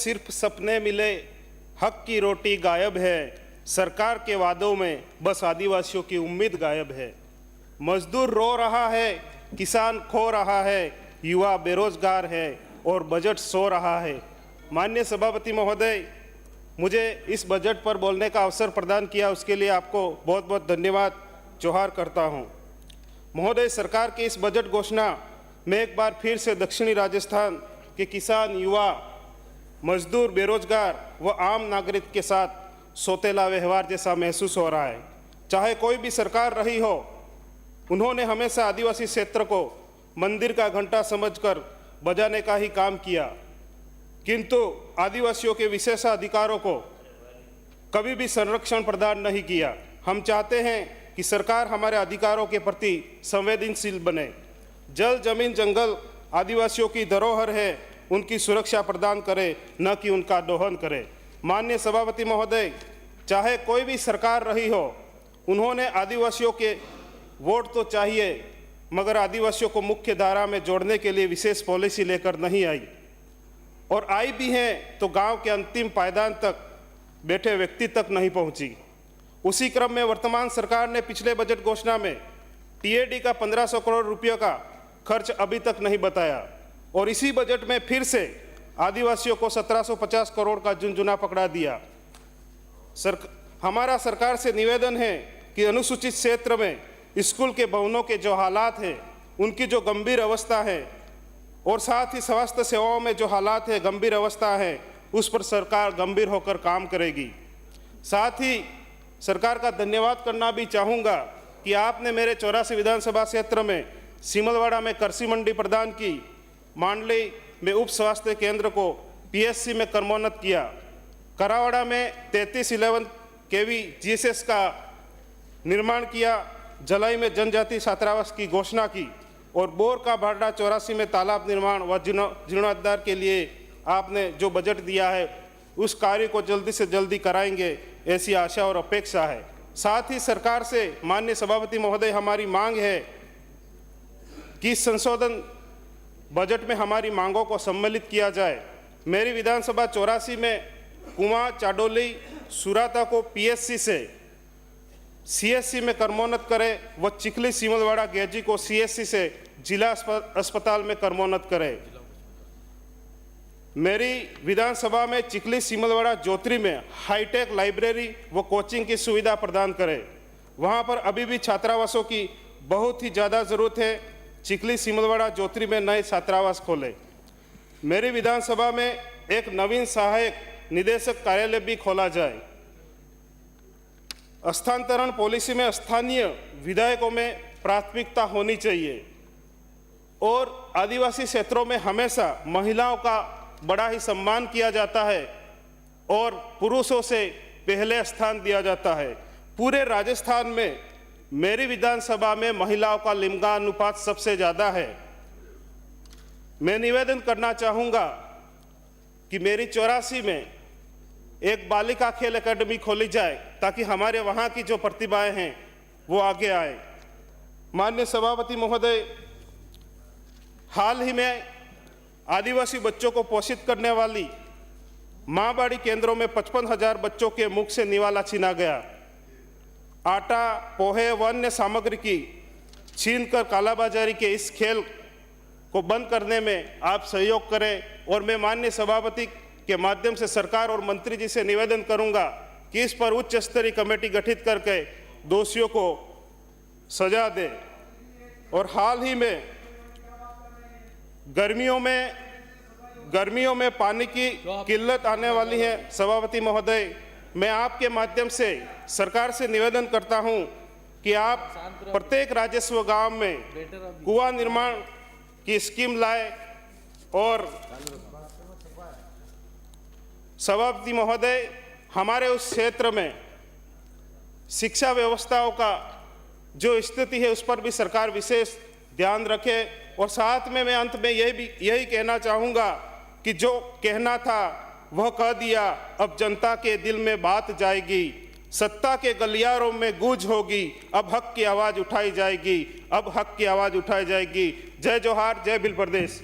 सिर्फ सपने मिले, हक की रोटी गायब है। सरकार के वादों में बस आदिवासियों की उम्मीद गायब है। मजदूर रो रहा है, किसान खो रहा है, युवा बेरोजगार है और बजट सो रहा है। माननीय सभापति महोदय, मुझे इस बजट पर बोलने का अवसर प्रदान किया, उसके लिए आपको बहुत बहुत धन्यवाद जोहार करता हूं। महोदय, सरकार की इस बजट घोषणा में एक बार फिर से दक्षिणी राजस्थान के किसान, युवा, मजदूर, बेरोजगार व आम नागरिक के साथ सौतेला व्यवहार जैसा महसूस हो रहा है। चाहे कोई भी सरकार रही हो, उन्होंने हमेशा आदिवासी क्षेत्र को मंदिर का घंटा समझकर बजाने का ही काम किया, किंतु आदिवासियों के विशेषाधिकारों को कभी भी संरक्षण प्रदान नहीं किया। हम चाहते हैं कि सरकार हमारे अधिकारों के प्रति संवेदनशील बने। जल, जमीन, जंगल आदिवासियों की धरोहर है, उनकी सुरक्षा प्रदान करे, न कि उनका दोहन करे। माननीय सभापति महोदय, चाहे कोई भी सरकार रही हो, उन्होंने आदिवासियों के वोट तो चाहिए, मगर आदिवासियों को मुख्य धारा में जोड़ने के लिए विशेष पॉलिसी लेकर नहीं आई, और आई भी है तो गांव के अंतिम पायदान तक बैठे व्यक्ति तक नहीं पहुंची। उसी क्रम में वर्तमान सरकार ने पिछले बजट घोषणा में टीएडी का 1500 करोड़ रुपये का खर्च अभी तक नहीं बताया, और इसी बजट में फिर से आदिवासियों को 1750 करोड़ का झुनझुना पकड़ा दिया। हमारा सरकार से निवेदन है कि अनुसूचित क्षेत्र में स्कूल के भवनों के जो हालात हैं, उनकी जो गंभीर अवस्था है, और साथ ही स्वास्थ्य सेवाओं में जो हालात है, गंभीर अवस्था है, उस पर सरकार गंभीर होकर काम करेगी। साथ ही सरकार का धन्यवाद करना भी चाहूँगा कि आपने मेरे 84 विधानसभा क्षेत्र में सिमलवाड़ा में कृषि मंडी प्रदान की, मांडली में उप स्वास्थ्य केंद्र को पीएससी में क्रमोन्नत किया, करावाड़ा में 3311 केवी जीएसएस का निर्माण किया, जलाई में जनजाति छात्रावास की घोषणा की, और बोर का भाड़ा 84 में तालाब निर्माण व जीर्णोद्धार के लिए आपने जो बजट दिया है, उस कार्य को जल्दी से जल्दी कराएंगे, ऐसी आशा और अपेक्षा है। साथ ही सरकार से माननीय सभापति महोदय, हमारी मांग है कि संशोधन बजट में हमारी मांगों को सम्मिलित किया जाए। मेरी विधानसभा 84 में कुआं, चाडोली, सुराता को पीएससी से सीएससी में क्रमोन्नत करे व चिखली, सिमलवाड़ा, गेजी को सीएससी से जिला अस्पताल में क्रमोन्नत करे। मेरी विधानसभा में चिखली, सिमलवाड़ा, जोत्री में हाईटेक लाइब्रेरी व कोचिंग की सुविधा प्रदान करे। वहाँ पर अभी भी छात्रावासों की बहुत ही ज़्यादा ज़रूरत है। चिखली, सिमलवाड़ा, जोत्री में नए छात्रावास खोले। मेरी विधानसभा में एक नवीन सहायक निदेशक कार्यालय भी खोला जाए। स्थानांतरण पॉलिसी में स्थानीय विधायकों में प्राथमिकता होनी चाहिए, और आदिवासी क्षेत्रों में हमेशा महिलाओं का बड़ा ही सम्मान किया जाता है और पुरुषों से पहले स्थान दिया जाता है। पूरे राजस्थान में मेरी विधानसभा में महिलाओं का लिंगानुपात सबसे ज़्यादा है। मैं निवेदन करना चाहूँगा कि मेरी 84 में एक बालिका खेल एकेडमी खोली जाए, ताकि हमारे वहाँ की जो प्रतिभाएं हैं वो आगे आए। माननीय सभापति महोदय, हाल ही में आदिवासी बच्चों को पोषित करने वाली माँ बाड़ी केंद्रों में 55,000 बच्चों के मुख से निवाला छीना गया। आटा, पोहे व अन्य सामग्री की छीनकर कालाबाजारी के इस खेल को बंद करने में आप सहयोग करें, और मैं माननीय सभापति के माध्यम से सरकार और मंत्री जी से निवेदन करूंगा कि इस पर उच्च स्तरीय कमेटी गठित करके दोषियों को सजा दें। और हाल ही में गर्मियों में पानी की किल्लत आने वाली है। सभापति महोदय, मैं आपके माध्यम से सरकार से निवेदन करता हूं कि आप प्रत्येक राजस्व गांव में कुआं निर्माण की स्कीम लाए। और सभापति महोदय, हमारे उस क्षेत्र में शिक्षा व्यवस्थाओं का जो स्थिति है, उस पर भी सरकार विशेष ध्यान रखे। और साथ में मैं अंत में यही कहना चाहूँगा कि जो कहना था वह कह दिया, अब जनता के दिल में बात जाएगी, सत्ता के गलियारों में गूंज होगी, अब हक की आवाज़ उठाई जाएगी, अब हक की आवाज़ उठाई जाएगी। जय जोहार, जय भील प्रदेश।